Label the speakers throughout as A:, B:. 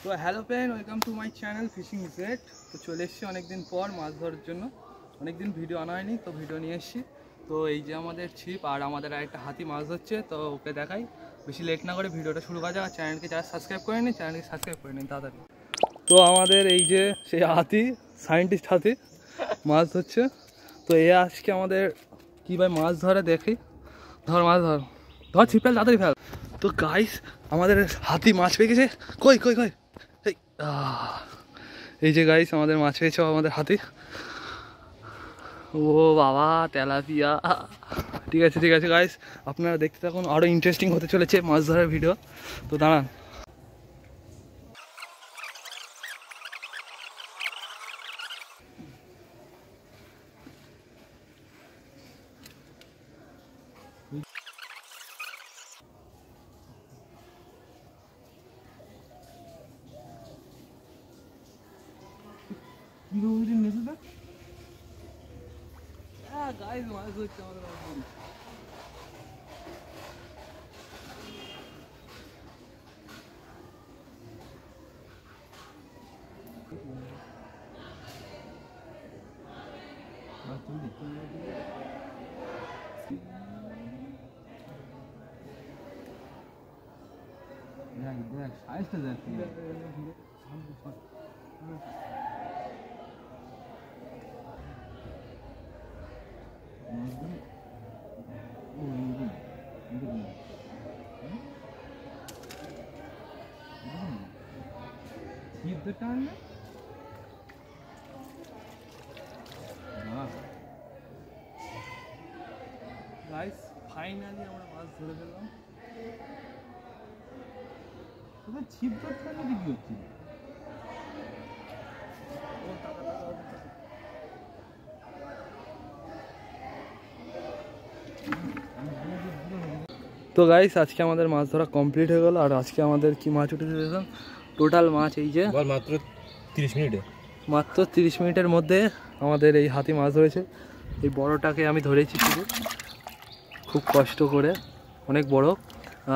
A: তো hello friend, welcome to my channel fishing Z. তো চলে এসেছি অনেকদিন পর মাছ ধরার জন্য। অনেকদিন ভিডিও আনা হয়নি, তো ভিডিও নিয়ে এসেছি। তো এই যে আমাদের ছিপ আর আমাদের আরেকটা হাতি মাছ ধরছে, তো ওকে দেখাই। বেশি লেট না করে ভিডিওটা শুরু করা যাক। চ্যানেলকে যারা সাবস্ক্রাইব করে নিন, চ্যানেলকে সাবস্ক্রাইব করে নিন তাড়াতাড়ি। তো আমাদের এই যে সেই হাতি, সায়েন্টিস্ট হাতি মাছ ধরছে। তো এ আজকে আমাদের কী ভাই মাছ ধরে দেখি। ধর মাছ ধর, ধর ছিপ ফেল, তাড়াতাড়ি ফেল। তো গাইস আমাদের হাতি মাছ পেয়ে গেছে। কই কই কই এই যে গাইস আমাদের মাছ পেয়েছে আমাদের হাতি। ও বাবা তেলাপিয়া। ঠিক আছে ঠিক আছে গাইস, আপনারা দেখতে থাকুন, আরও ইন্টারেস্টিং হতে চলেছে মাছ ধরার ভিডিও। তো দাঁড়ান। গাইস মাছ ধরছে আমাদের দেখ সাইজটা দেখ। গাইস ফাইনালি আমরা মাছ ধরে ফেললাম। তোদের ছিপ ধরতে নাকি কি হচ্ছে? তো গাইস আজকে আমাদের মাছ ধরা কমপ্লিট হয়ে গেল। আর আজকে আমাদের কি মাছ উঠেছে দেখুন। টোটাল মাছ এই যে
B: মাত্র 30 মিনিটে,
A: মাত্র 30 মিনিটের মধ্যে আমাদের এই হাতি মাছ ধরেছে। এই বড়টাকে আমি ধরেছি শুধু, খুব কষ্ট করে, অনেক বড়।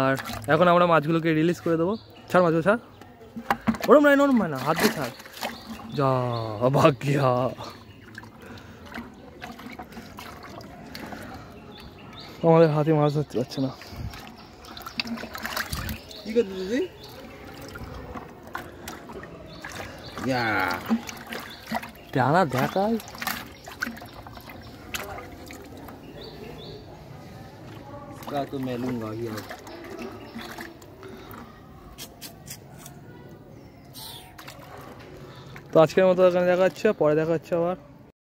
A: আর এখন আমরা মাছগুলোকে রিলিজ করে দেবো। ছাড় মাছগুলো ছাড়, ওরম নাই নরম হয় না, হাত দিয়ে ছাড়। যা ভাগ্যা। আমাদের হাতি মাছ ধরতে পারছে না।
B: কি করতে দিদি?
A: টানা দেখায়।
B: तो मैं लूंगा ही अब।
A: তো আজকের মতো এখানে দেখা হচ্ছে, পরে দেখা হচ্ছে আবার।